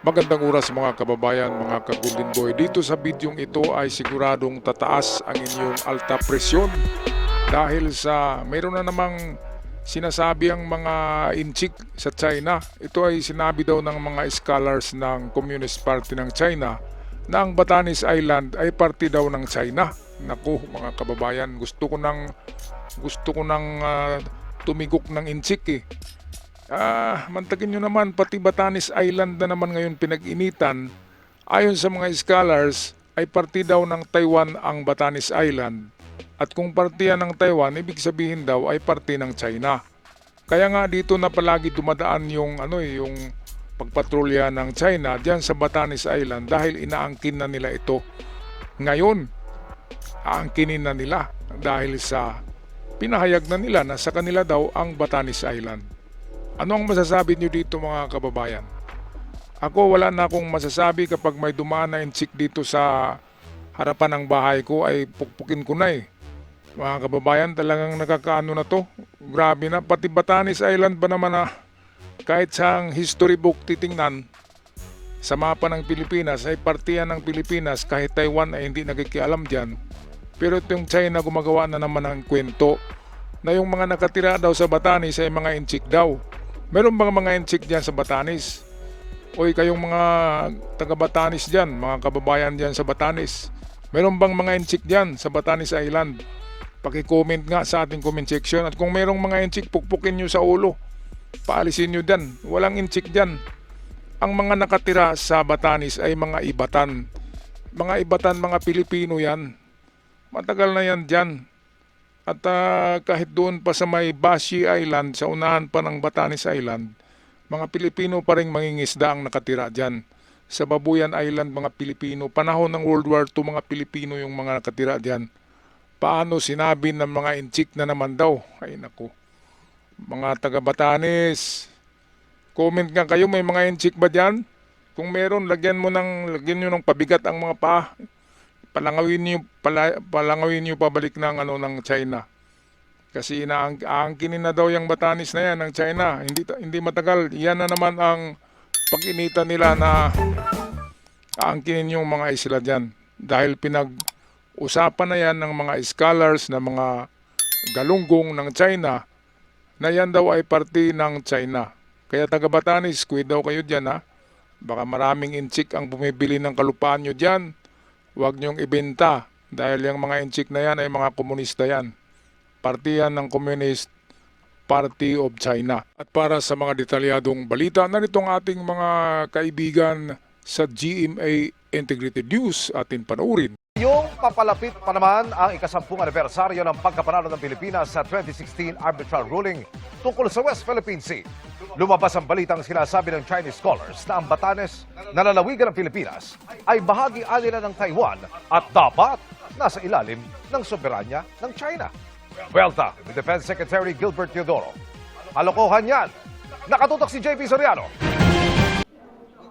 Magandang oras mga kababayan, mga ka-Golden Boy. Dito sa bidyong ito ay siguradong tataas ang inyong alta presyon dahil sa mayroon na namang sinasabi ang mga inchik sa China. Ito ay sinabi daw ng mga scholars ng Communist Party ng China na ang Batanes Island ay parte daw ng China. Naku mga kababayan, gusto ko nang tumigok ng inchik eh. Mantagin nyo naman, pati Batanes Island na naman ngayon pinag-initan. Ayon sa mga scholars, ay parte daw ng Taiwan ang Batanes Island. At kung parte yan ng Taiwan, ibig sabihin daw ay parte ng China. Kaya nga dito na palagi dumadaan yung pagpatrolya ng China diyan sa Batanes Island dahil inaangkin na nila ito. Ngayon, aangkinin na nila dahil sa pinahayag na nila na sa kanila daw ang Batanes Island. Ano ang masasabi niyo dito mga kababayan? Ako wala na akong masasabi kapag may dumaan na inchik dito sa harapan ng bahay ko ay pukpukin ko na eh. Mga kababayan talagang nakakaano na to. Grabe na, pati Batanes Island ba naman kahit sa history book titingnan sa mapa ng Pilipinas ay partiyan ng Pilipinas kahit Taiwan ay hindi nakikialam dyan. Pero itong China gumagawa na naman ng kwento na yung mga nakatira daw sa Batanes ay mga inchik daw. Meron bang mga inchik dyan sa Batanes? Oy kayong mga taga Batanes dyan, mga kababayan dyan sa Batanes. Meron bang mga inchik dyan sa Batanes Island? Paki-comment nga sa ating comment section. At kung merong mga inchik, pukpukin nyo sa ulo. Paalisin nyo dyan. Walang inchik dyan. Ang mga nakatira sa Batanes ay mga Ibatan. Mga Ibatan, mga Pilipino yan. Matagal na yan dyan. At kahit doon pa sa may Bashi Island, sa unahan pa ng Batanes Island, mga Pilipino pa rin mangingisda ang nakatira dyan. Sa Babuyan Island, mga Pilipino. Panahon ng World War II, mga Pilipino yung mga nakatira dyan. Paano sinabi ng mga inchik na naman daw? Ay naku. Mga taga Batanes, comment nga kayo, may mga inchik ba dyan? Kung meron, lagyan nyo ng pabigat ang mga paa. Palangawin niyo pabalik ng China. Kasi aangkinin na daw yung Batanes na yan ng China. Hindi matagal. Yan na naman ang pag-inita nila na aangkinin yung mga isla dyan. Dahil pinag-usapan na yan ng mga scholars na mga galunggong ng China na yan daw ay parte ng China. Kaya taga Batanes, quit daw kayo dyan ha. Baka maraming inchik ang bumibili ng kalupaan nyo dyan. Huwag niyong ibenta dahil yung mga inchik na yan ay mga komunista yan. Parte yan ng Communist Party of China. At para sa mga detalyadong balita, narito ang ating mga kaibigan sa GMA Integrated News atin panoorin. Yung papalapit pa naman ang ikasampung anibersaryo ng pagkapanalo ng Pilipinas sa 2016 arbitral ruling tungkol sa West Philippine Sea. Lumabas ang balitang sinasabi ng Chinese scholars na ang Batanes na lalawigan ng Pilipinas ay bahagi nila ng Taiwan at dapat nasa ilalim ng soberanya ng China. Welta with Defense Secretary Gilbert Teodoro. Kalokohan yan. Nakatutok si JP Soriano.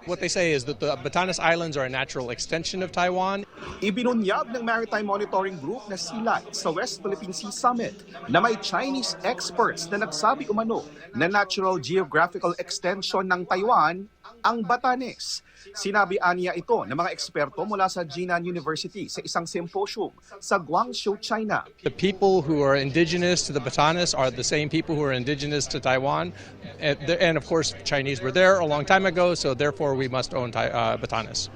What they say is that the Batanes Islands are a natural extension of Taiwan. Ibinunyag ng Maritime Monitoring Group na SEALIGHT sa West Philippine Sea Summit na may Chinese experts na nagsabi umano na natural geographical extension ng Taiwan ang Batanes. Sinabi aniya ito ng mga eksperto mula sa Jinan University sa isang symposium sa Guangzhou, China. The people who are indigenous to the Batanes are the same people who are indigenous to Taiwan. And of course, Chinese were there a long time ago, so therefore we must own Batanes.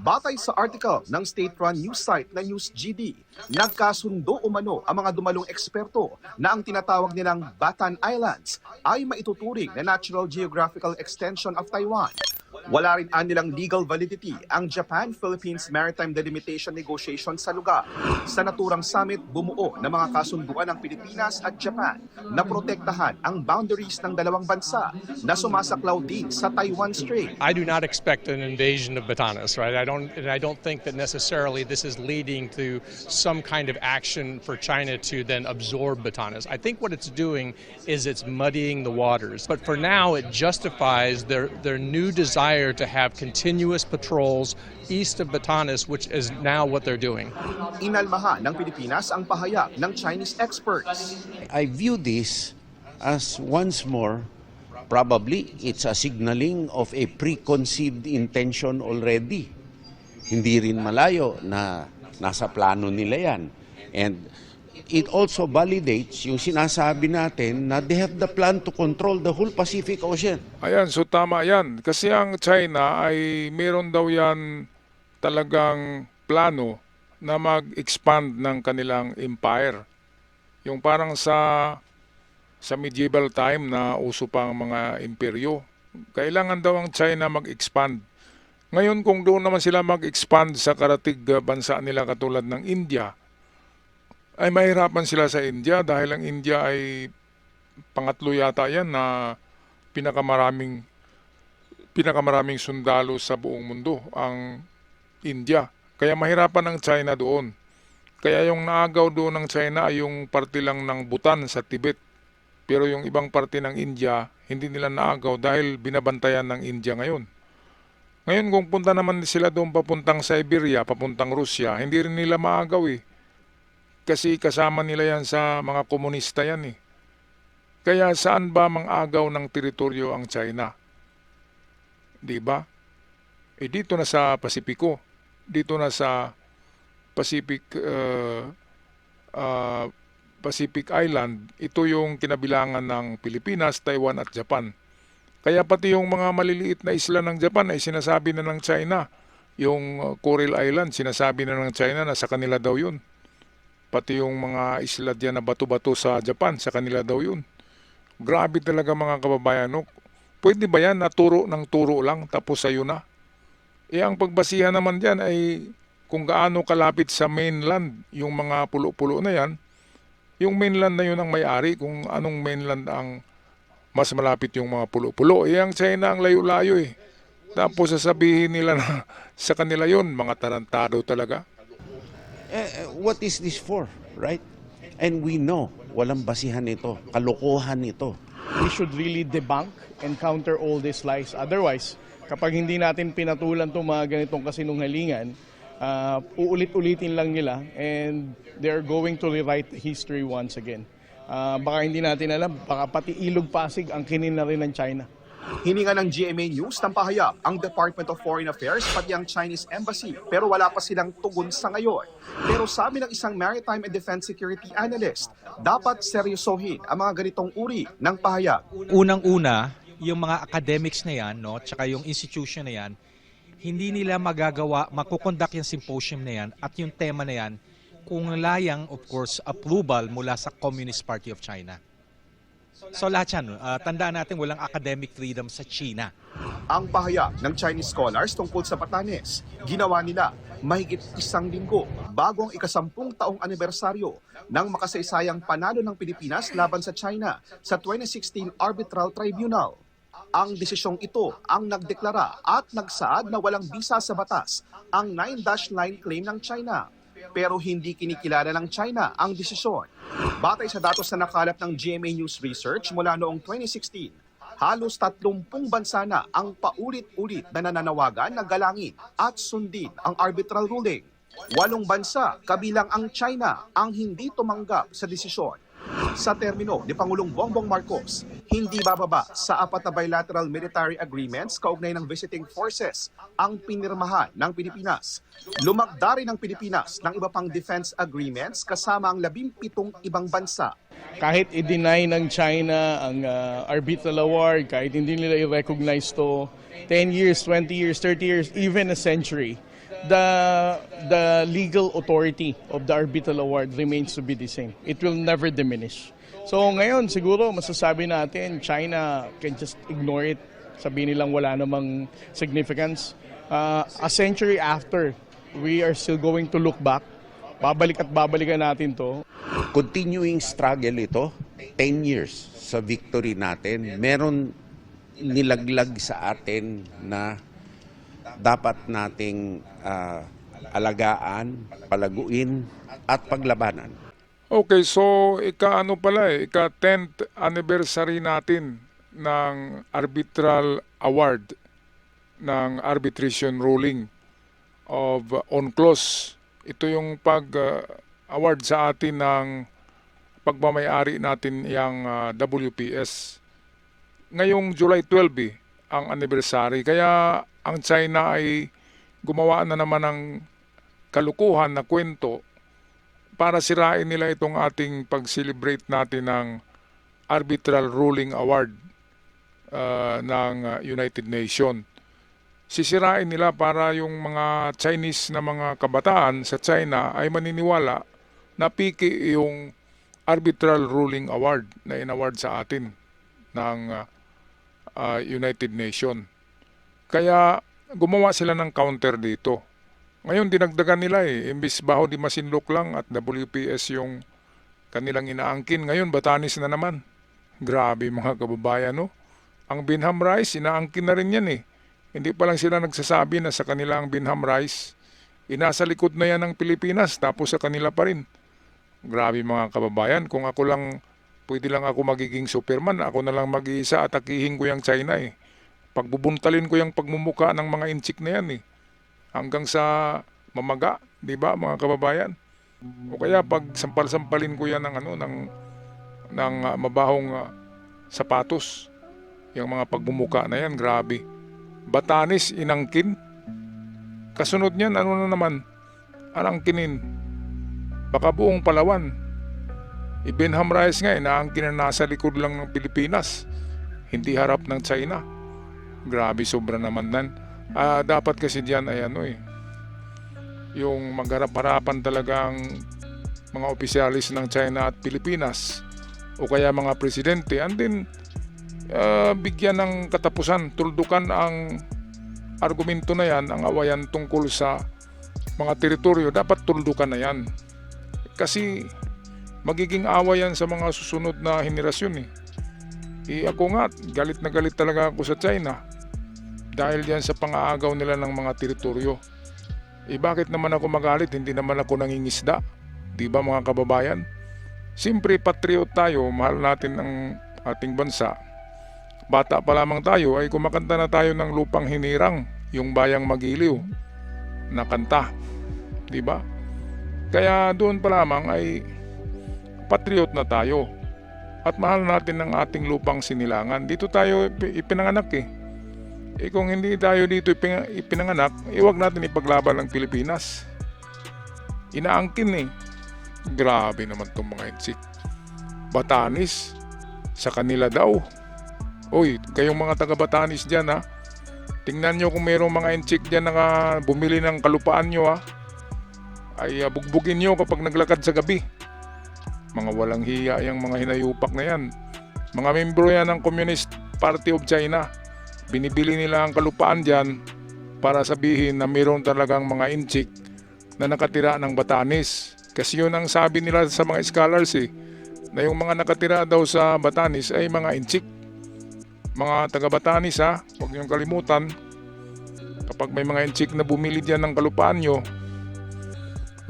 Batay sa article ng state-run news site na NewsGD, nagkasundo umano ang mga dumalong eksperto na ang tinatawag nilang Batan Islands ay maituturing na natural geographical extension of Taiwan. Wala rin nilang legal validity ang Japan-Philippines Maritime Delimitation Negotiation sa lugar. Sa naturang summit, bumuo ng mga kasunduan ng Pilipinas at Japan na protektahan ang boundaries ng dalawang bansa na sumasaklaw din sa Taiwan Strait. I do not expect an invasion of Batanes, right? I don't think that necessarily this is leading to some kind of action for China to then absorb Batanes. I think what it's doing is it's muddying the waters. But for now, it justifies their new desire to have continuous patrols east of Batanes, which is now what they're doing. Inalmahan ng Pilipinas ang pahayag ng Chinese experts. I view this as once more Probably it's a signaling of a preconceived intention already. Hindi rin malayo na nasa plano nila yan. And it also validates yung sinasabi natin na they have the plan to control the whole Pacific Ocean. Ayan, so tama yan. Kasi ang China ay meron daw yan talagang plano na mag-expand ng kanilang empire. Yung parang sa medieval time na uso pa ang mga imperyo. Kailangan daw ang China mag-expand. Ngayon kung doon naman sila mag-expand sa karatig bansa nila katulad ng India, ay mahirapan sila sa India dahil ang India ay pangatlo yata yan na pinakamaraming sundalo sa buong mundo, ang India. Kaya mahirapan ang China doon. Kaya yung naagaw doon ng China ay yung parte lang ng Bhutan sa Tibet. Pero yung ibang parte ng India, hindi nila naagaw dahil binabantayan ng India ngayon. Ngayon kung punta naman sila doon papuntang Siberia, papuntang Russia, hindi rin nila maagaw eh. Kasi kasama nila yan sa mga komunista yan eh. Kaya saan ba mang-agaw ng teritoryo ang China? Di ba? Eh dito na sa Pasipiko. Dito na sa Pacific Island, ito yung kinabilangan ng Pilipinas, Taiwan at Japan. Kaya pati yung mga maliliit na isla ng Japan ay sinasabi na ng China. Yung Coral Island, sinasabi na ng China na sa kanila daw yun. Pati yung mga isla diyan na bato-bato sa Japan, sa kanila daw yun. Grabe talaga mga kababayan. No? Pwede ba yan na turo ng turo lang tapos sa'yo na? Eh ang pagbasihan naman dyan ay kung gaano kalapit sa mainland yung mga pulo-pulo na yan. Yung mainland na yun ang may-ari, kung anong mainland ang mas malapit yung mga pulo-pulo. Eh ang China ang layo-layo eh. Tapos sasabihin nila na sa kanila yun, mga tarantado talaga. What is this for, right? And we know, walang basihan ito, kalokohan ito. We should really debunk and counter all these lies. Otherwise, kapag hindi natin pinatulan itong mga ganitong kasinungalingan, uulit-ulitin lang nila and they're going to rewrite history once again. Baka hindi natin alam, baka pati Ilog Pasig ang kinin na rin ng China. Hininga ng GMA News ng pahayag ang Department of Foreign Affairs pati ang Chinese Embassy pero wala pa silang tugon sa ngayon. Pero sabi ng isang Maritime and Defense Security Analyst, dapat seryosohin ang mga ganitong uri ng pahayag. Unang-una, yung mga academics na yan, no, tsaka yung institution na yan, hindi nila makukonduct yung symposium na yan at yung tema na yan kung layang, of course, approval mula sa Communist Party of China. So lahat yan, tandaan natin walang academic freedom sa China. Ang pahayag ng Chinese scholars tungkol sa Batanes, ginawa nila mahigit 1 linggo bago ang ika-10 taong anibersaryo ng makasaysayang panalo ng Pilipinas laban sa China sa 2016 Arbitral Tribunal. Ang desisyong ito ang nagdeklara at nagsaad na walang bisa sa batas ang 9-line claim ng China. Pero hindi kinikilala ng China ang desisyon. Batay sa datos na nakalap ng GMA News Research mula noong 2016, halos 30 bansa na ang paulit-ulit na nananawagan na galangin at sundin ang arbitral ruling. 8 bansa, kabilang ang China, ang hindi tumanggap sa desisyon. Sa termino ni Pangulong Bongbong Marcos, hindi bababa sa 4 na bilateral military agreements kaugnay ng visiting forces ang pinirmahan ng Pilipinas. Lumagda rin ang Pilipinas ng iba pang defense agreements kasama ang 17 ibang bansa. Kahit i-deny ng China ang arbitral award, kahit hindi nila i-recognize to 10 years, 20 years, 30 years, even a century, the legal authority of the arbitral award remains to be the same. It will never diminish. So ngayon siguro masasabi natin China can just ignore it. Sabihin nilang wala namang significance. A century after, we are still going to look back. Babalik at babalikan natin to. Continuing struggle ito, 10 years sa victory natin. Meron nilaglag sa atin na dapat nating alagaan, palaguin at paglabanan. Okay, so ika-10th anniversary natin ng arbitral award ng arbitration ruling of UNCLOS. Ito yung pag-award sa atin ng pagmamayari natin yung WPS. ngayong July 12 ang anniversary. Kaya ang China ay gumawa na naman ng kalukuhan na kwento para sirain nila itong ating pag-celebrate natin ng Arbitral Ruling Award ng United Nations. Sisirain nila para yung mga Chinese na mga kabataan sa China ay maniniwala na piki yung Arbitral Ruling Award na inaward sa atin ng United Nations. Kaya gumawa sila ng counter dito. Ngayon dinagdagan nila imbis baho di Masinloc lang at WPS yung kanilang inaangkin. Ngayon Batanes na naman. Grabe mga kababayan, no? Ang Binham Rice, inaangkin na rin yan Hindi pa lang sila nagsasabi na sa kanila ang Binham Rice. Inasa likod na yan ng Pilipinas tapos sa kanila pa rin. Grabe mga kababayan, kung ako lang, pwede lang ako magiging Superman, ako na lang mag-iisa at akihin ko yung China Pagbubuntalin ko yung pagmumuka ng mga inchik na yan Hanggang sa mamaga, di ba mga kababayan? O kaya pag sampal-sampalin ko yan ng mabahong sapatos. Yung mga pagmumuka na yan, grabe. Batanes, inangkin. Kasunod niyan, ano na naman? Anangkinin. Baka buong Palawan. Ibinham Rice nga, inaangkin na nasa likod lang ng Pilipinas. Hindi harap ng China. Grabe, sobra naman nan. Dapat kasi diyan ay yung magharap-harapan talagang mga opisyalis ng China at Pilipinas o kaya mga presidente, and then bigyan ng katapusan, tuldukan ang argumento na yan, ang awayan tungkol sa mga teritoryo, dapat tuldukan na yan. Kasi magiging awayan sa mga susunod na henerasyon Ako nga, galit na galit talaga ako sa China dahil yan sa pang-aagaw nila ng mga teritoryo. Bakit naman ako magalit? Hindi naman ako nangingisda. Di ba mga kababayan? Siyempre patriot tayo, mahal natin ang ating bansa. Bata pa lamang tayo ay kumakanta na tayo ng Lupang Hinirang, yung Bayang Magiliw na kanta. Di ba? Kaya doon pa lamang ay patriot na tayo. At mahal natin ang ating lupang sinilangan. Dito tayo ipinanganak kung hindi tayo dito ipinanganak, huwag natin ipaglaban ng Pilipinas. Inaangkin Grabe naman itong mga inchik. Batanes, sa kanila daw. Oy, kayong mga taga Batanes dyan tingnan nyo kung mayroong mga inchik dyan na bumili ng kalupaan nyo ay bugbugin nyo kapag naglakad sa gabi. Mga walang hiya yung mga hinayupak na yan. Mga membro yan ng Communist Party of China. Binibili nila ang kalupaan dyan para sabihin na mayroon talagang mga inchik na nakatira ng Batanes. Kasi yun ang sabi nila sa mga scholars na yung mga nakatira daw sa Batanes ay mga inchik. Mga taga Batanes huwag niyong kalimutan, kapag may mga inchik na bumili dyan ng kalupaan nyo,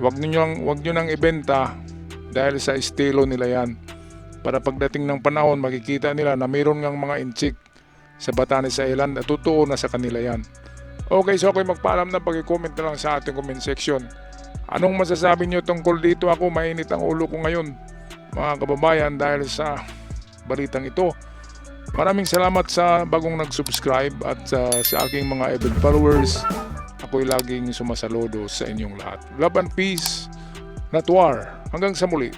huwag nyo nang ibenta dahil sa estilo nila yan. Para pagdating ng panahon, makikita nila na mayroon ngang mga inchik sa Batanes Island at totoo na sa kanila yan. Okay, so ako'y magpaalam na, pag-comment na lang sa ating comment section. Anong masasabi nyo tungkol dito? Ako, mainit ang ulo ko ngayon, mga kababayan, dahil sa balitang ito. Maraming salamat sa bagong nag-subscribe at sa aking mga avid followers. Ako'y laging sumasaludo sa inyong lahat. Love and peace, not war. Hanggang sa muli.